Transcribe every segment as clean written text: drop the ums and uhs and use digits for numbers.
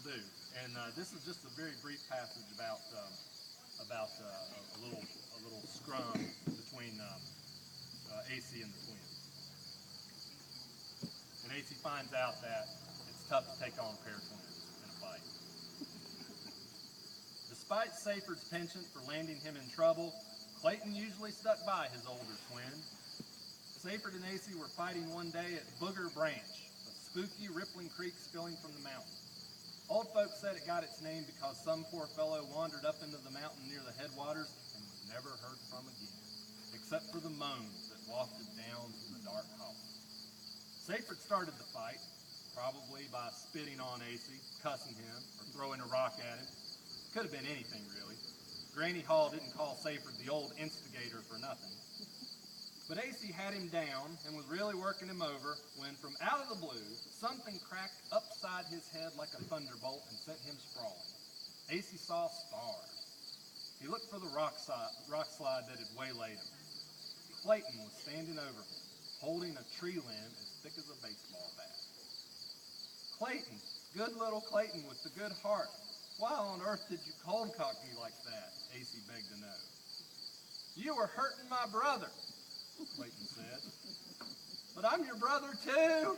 do. And this is just a very brief passage about a little scrum between AC and the twins. And AC finds out that it's tough to take on a pair of twins in a fight. Despite Seyffert's penchant for landing him in trouble, Clayton usually stuck by his older twin. Seyfert and AC were fighting one day at Booger Branch, a spooky, rippling creek spilling from the mountain. Old folks said it got its name because some poor fellow wandered up into the mountain near the headwaters and was never heard from again, except for the moans that wafted down from the dark hollow. Seyfert started the fight, probably by spitting on AC, cussing him, or throwing a rock at him. Could have been anything, really. Granny Hall didn't call Seyfert the old instigator for nothing. But AC had him down and was really working him over when, from out of the blue, something cracked upside his head like a thunderbolt and sent him sprawling. AC saw stars. He looked for the rock slide that had waylaid him. Clayton was standing over him, holding a tree limb as thick as a baseball bat. Clayton, good little Clayton with the good heart, why on earth did you cold cock me like that? AC begged to know. You were hurting my brother, Clayton said. But I'm your brother too,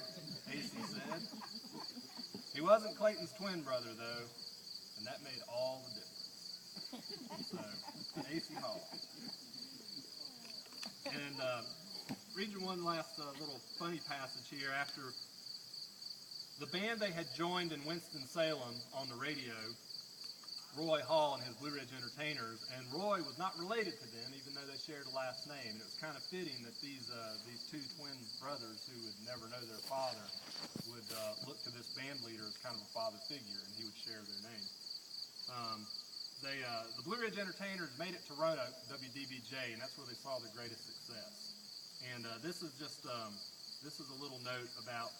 AC said. He wasn't Clayton's twin brother though, and that made all the difference. So, AC Hall. And read you one last little funny passage here. After the band they had joined in Winston-Salem on the radio, Roy Hall and his Blue Ridge Entertainers, and Roy was not related to them, even though they shared a last name. And it was kind of fitting that these two twin brothers who would never know their father would look to this band leader as kind of a father figure, and he would share their name. The Blue Ridge Entertainers made it to Roanoke, WDBJ, and that's where they saw their greatest success. And this is a little note about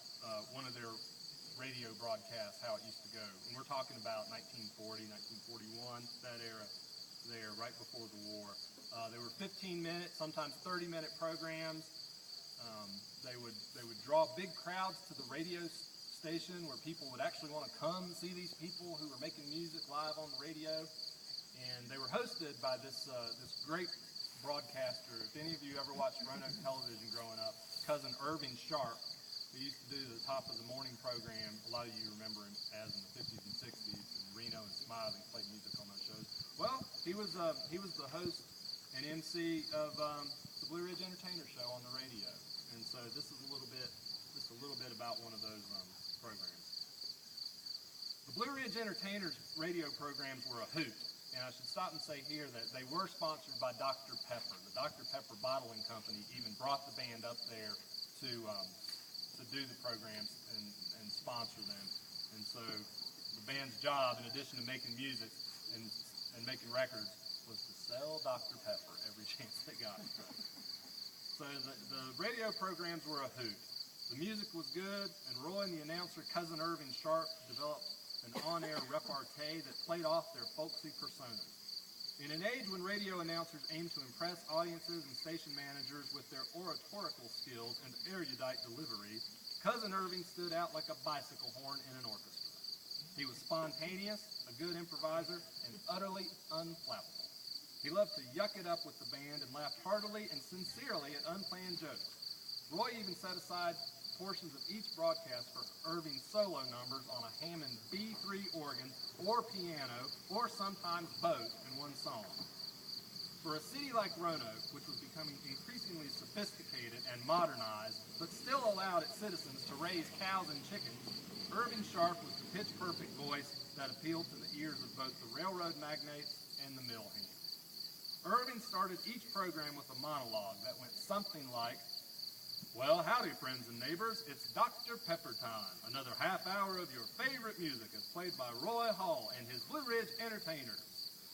one of their radio broadcasts, how it used to go. And we're talking about 1940, 1941, that era there, right before the war. They were 15-minute, sometimes 30-minute programs. They would draw big crowds to the radio station where people would actually want to come and see these people who were making music live on the radio. And they were hosted by this great broadcaster. If any of you ever watched Roanoke television growing up, cousin Irving Sharp, who used to do the top of the morning program. A lot of you remember him as in the 50s and 60s, and Reno and Smiley played music on those shows. Well, he was the host and MC of the Blue Ridge Entertainer show on the radio, and so this is a little bit about one of those programs. The Blue Ridge Entertainers radio programs were a hoot, and I should stop and say here that they were sponsored by Dr. Pepper. The Dr. Pepper bottling company even brought the band up there to do the programs and sponsor them. And so the band's job, in addition to making music and making records, was to sell Dr. Pepper every chance they got. So the radio programs were a hoot. The music was good, and Roy and the announcer, cousin Irving Sharp, developed an on-air repartee that played off their folksy personas. In an age when radio announcers aimed to impress audiences and station managers with their oratorical skills and erudite delivery, Cousin Irving stood out like a bicycle horn in an orchestra. He was spontaneous, a good improviser, and utterly unflappable. He loved to yuck it up with the band and laughed heartily and sincerely at unplanned jokes. Roy even set aside portions of each broadcast for Irving's solo numbers on a Hammond B3 organ or piano, or sometimes both in one song. For a city like Roanoke, which was becoming increasingly sophisticated and modernized, but still allowed its citizens to raise cows and chickens, Irving Sharp was the pitch-perfect voice that appealed to the ears of both the railroad magnates and the mill hands. Irving started each program with a monologue that went something like, "Well, howdy, friends and neighbors. It's Dr. Pepper time. Another half hour of your favorite music is played by Roy Hall and his Blue Ridge Entertainers.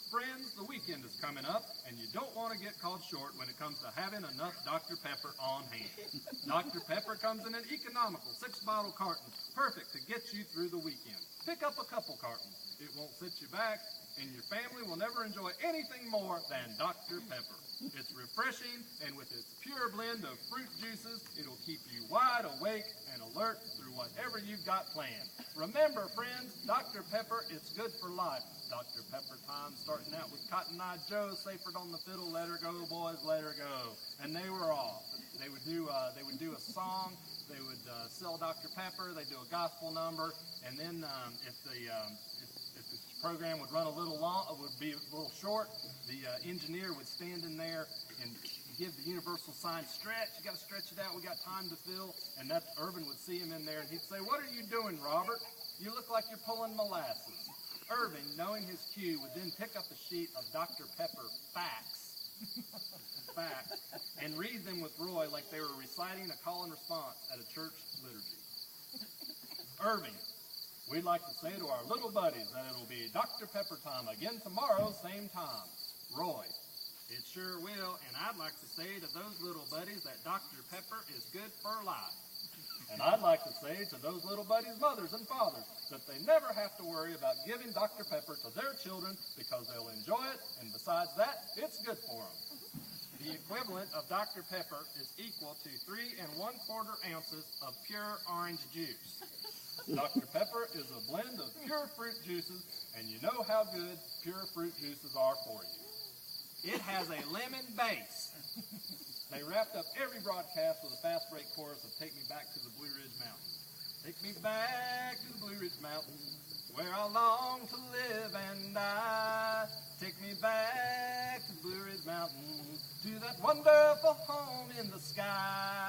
Friends, the weekend is coming up, and you don't want to get caught short when it comes to having enough Dr. Pepper on hand. Dr. Pepper comes in an economical 6-bottle carton, perfect to get you through the weekend. Pick up a couple cartons. It won't set you back, and your family will never enjoy anything more than Dr. Pepper. It's refreshing, and with its pure blend of fruit juices, it'll keep you wide awake and alert through whatever you've got planned. Remember, friends, Dr. Pepper, it's good for life. Dr. Pepper time, starting out with Cotton Eye Joe, Seyfried on the fiddle, let her go, boys, let her go. And they were off. They would do a song. They would sell Dr. Pepper. They'd do a gospel number, and then if the program would run a little long, would be a little short, the engineer would stand in there and give the universal sign, stretch. You got to stretch it out. We got time to fill. And that Irvin would see him in there, and he'd say, "What are you doing, Robert? You look like you're pulling molasses." Irvin, knowing his cue, would then pick up a sheet of Dr. Pepper facts, and read them with Roy like they were reciting a call and response at a church liturgy. Irving, we'd like to say to our little buddies that it'll be Dr. Pepper time again tomorrow, same time. Roy, it sure will, and I'd like to say to those little buddies that Dr. Pepper is good for life. And I'd like to say to those little buddies' mothers and fathers that they never have to worry about giving Dr. Pepper to their children because they'll enjoy it, and besides that, it's good for them. The equivalent of Dr. Pepper is equal to 3 1/4 ounces of pure orange juice. Dr. Pepper is a blend of pure fruit juices, and you know how good pure fruit juices are for you. It has a lemon base. They wrapped up every broadcast with a fast break chorus of "Take Me Back to the Blue Ridge Mountains." Take me back to the Blue Ridge Mountains, where I long to live and die. Take me back to the Blue Ridge Mountains, to that wonderful home in the sky.